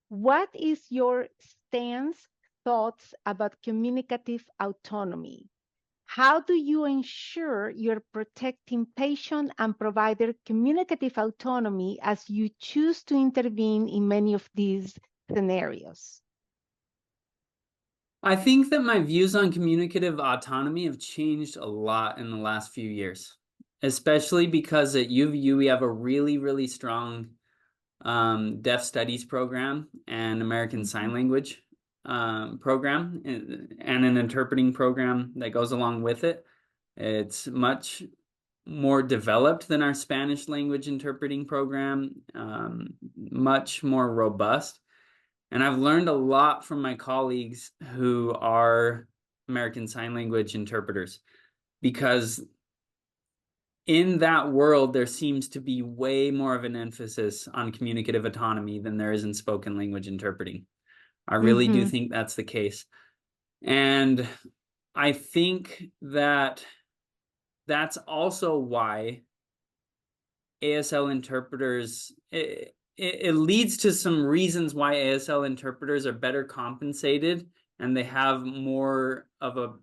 what is your stance, thoughts about communicative autonomy? How do you ensure you're protecting patient and provider communicative autonomy as you choose to intervene in many of these scenarios? I think that my views on communicative autonomy have changed a lot in the last few years, especially because at UVU we have a really, really strong deaf studies program and American Sign Language program and an interpreting program that goes along with it. It's much more developed than our Spanish language interpreting program, much more robust. And I've learned a lot from my colleagues who are American Sign Language interpreters, because in that world, there seems to be way more of an emphasis on communicative autonomy than there is in spoken language interpreting. I really do think that's the case. And I think that that's also why ASL interpreters, it leads to some reasons why ASL interpreters are better compensated and they have more of a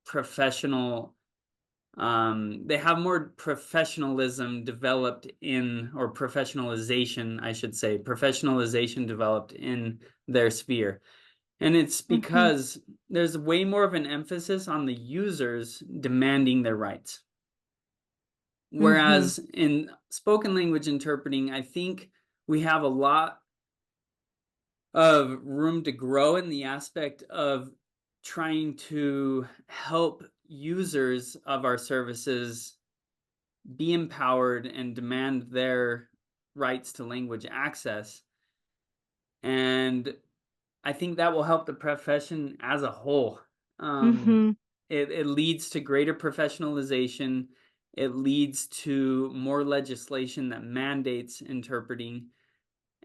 professional, they have more professionalism developed in, or professionalization, I should say, professionalization developed in their sphere. And it's because there's way more of an emphasis on the users demanding their rights. Whereas in spoken language interpreting, I think we have a lot of room to grow in the aspect of trying to help users of our services be empowered and demand their rights to language access. And I think that will help the profession as a whole. It leads to greater professionalization. It leads to more legislation that mandates interpreting,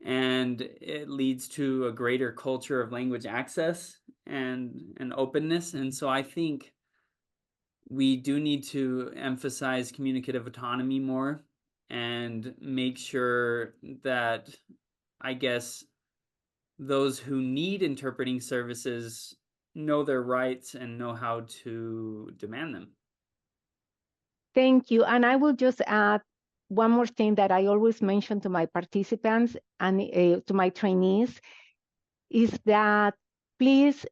and it leads to a greater culture of language access and openness. And so I think we do need to emphasize communicative autonomy more and make sure that, I guess, those who need interpreting services know their rights and know how to demand them. Thank you. And I will just add one more thing that I always mention to my participants and to my trainees is that please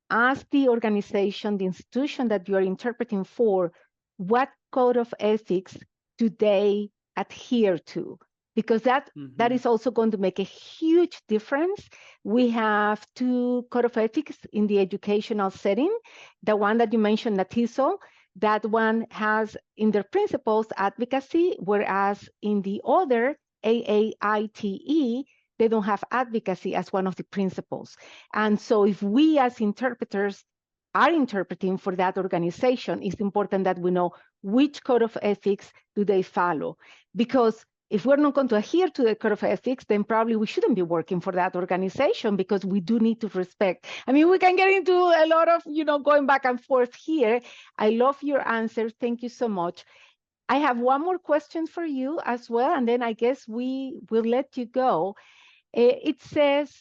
ask the organization, the institution that you're interpreting for, what code of ethics do they adhere to? Because that is also going to make a huge difference. We have 2 code of ethics in the educational setting. The one that you mentioned, NATISO, that one has in their principles advocacy, whereas in the other, AAITE, they don't have advocacy as one of the principles. And so if we as interpreters are interpreting for that organization, it's important that we know which code of ethics do they follow. Because if we're not going to adhere to the code of ethics, then probably we shouldn't be working for that organization, because we do need to respect. I mean, we can get into a lot of, going back and forth here. I love your answer. Thank you so much. I have one more question for you as well, and then I guess we will let you go. It says,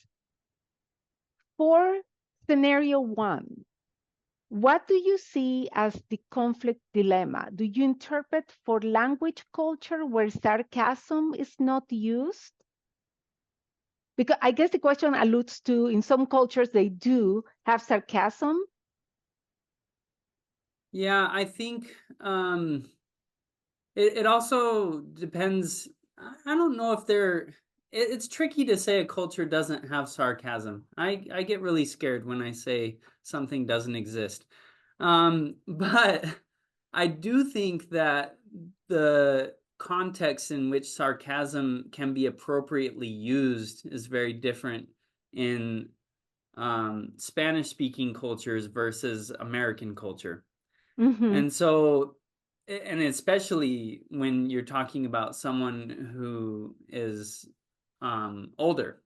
for scenario 1, what do you see as the conflict dilemma? Do you interpret for language culture where sarcasm is not used? Because I guess the question alludes to, in some cultures, they do have sarcasm. Yeah, I think it also depends. I don't know if it's tricky to say a culture doesn't have sarcasm. I get really scared when I say something doesn't exist. But I do think that the context in which sarcasm can be appropriately used is very different in Spanish-speaking cultures versus American culture. And so, and especially when you're talking about someone who is older.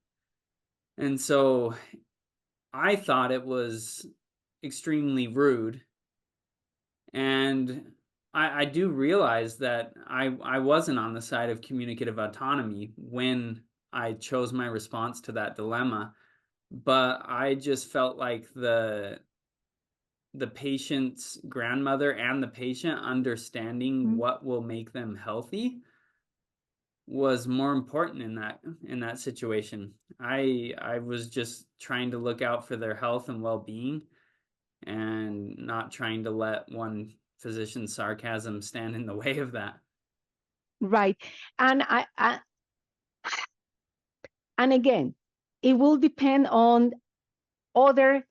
And so I thought it was extremely rude. And I do realize that I wasn't on the side of communicative autonomy when I chose my response to that dilemma, but I just felt like the patient's grandmother and the patient understanding what will make them healthy was more important in that situation. I was just trying to look out for their health and well-being, and not trying to let one physician's sarcasm stand in the way of that. Right. And and again, it will depend on other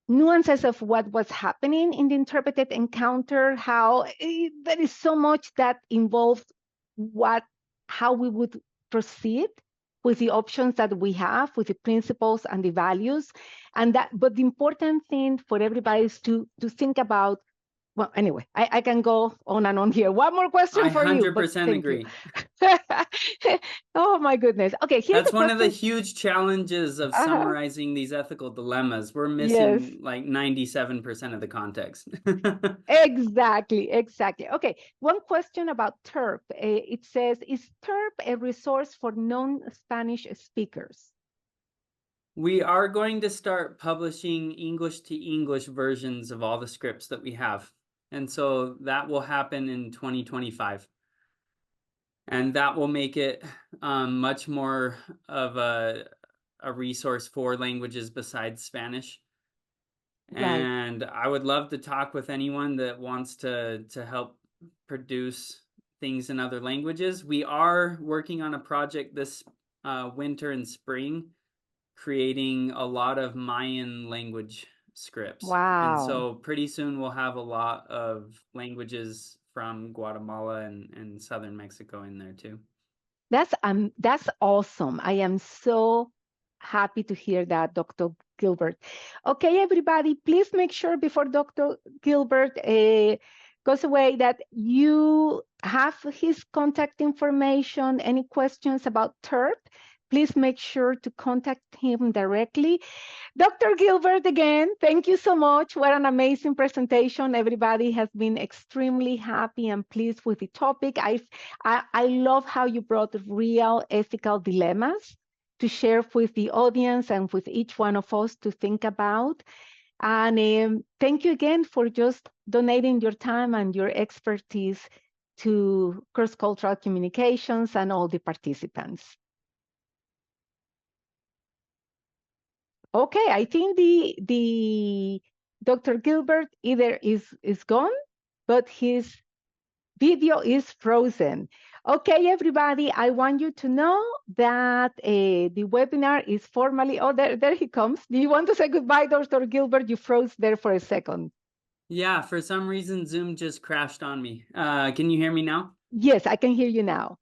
nuances of what was happening in the interpreted encounter, how there is so much that involved how we would proceed with the options that we have, with the principles and the values. But the important thing for everybody is to think about, well, anyway, I can go on and on here. One more question for you. I 100% agree. Oh my goodness. Okay, here's That's one of the huge challenges of summarizing these ethical dilemmas. We're missing like 97% of the context. Exactly. Okay, one question about Terp. It says, is Terp a resource for non-Spanish speakers? We are going to start publishing English to English versions of all the scripts that we have. And so that will happen in 2025. And that will make it much more of a resource for languages besides Spanish. Right. And I would love to talk with anyone that wants to help produce things in other languages. We are working on a project this winter and spring, creating a lot of Mayan language scripts. Wow. And so pretty soon we'll have a lot of languages from Guatemala and southern Mexico in there too. That's awesome. I am so happy to hear that, Dr. Gilbert. Okay, everybody, please make sure before Dr. Gilbert goes away that you have his contact information. Any questions about Terp, please make sure to contact him directly. Dr. Gilbert, again, thank you so much. What an amazing presentation. Everybody has been extremely happy and pleased with the topic. I love how you brought real ethical dilemmas to share with the audience and with each one of us to think about. And thank you again for just donating your time and your expertise to cross-cultural communications and all the participants. Okay, I think the Dr. Gilbert either is gone, but his video is frozen. Okay, everybody, I want you to know that the webinar is formally, oh, there he comes. Do you want to say goodbye, Dr. Gilbert? You froze there for a second. Yeah, for some reason, Zoom just crashed on me. Can you hear me now? Yes, I can hear you now.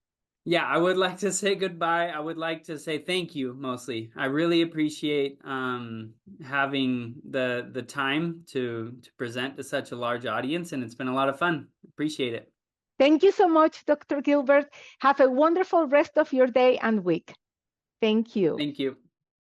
Yeah, I would like to say goodbye. I would like to say thank you mostly. I really appreciate having the time to present to such a large audience, and it's been a lot of fun. Appreciate it. Thank you so much, Dr. Gilbert. Have a wonderful rest of your day and week. Thank you. Thank you.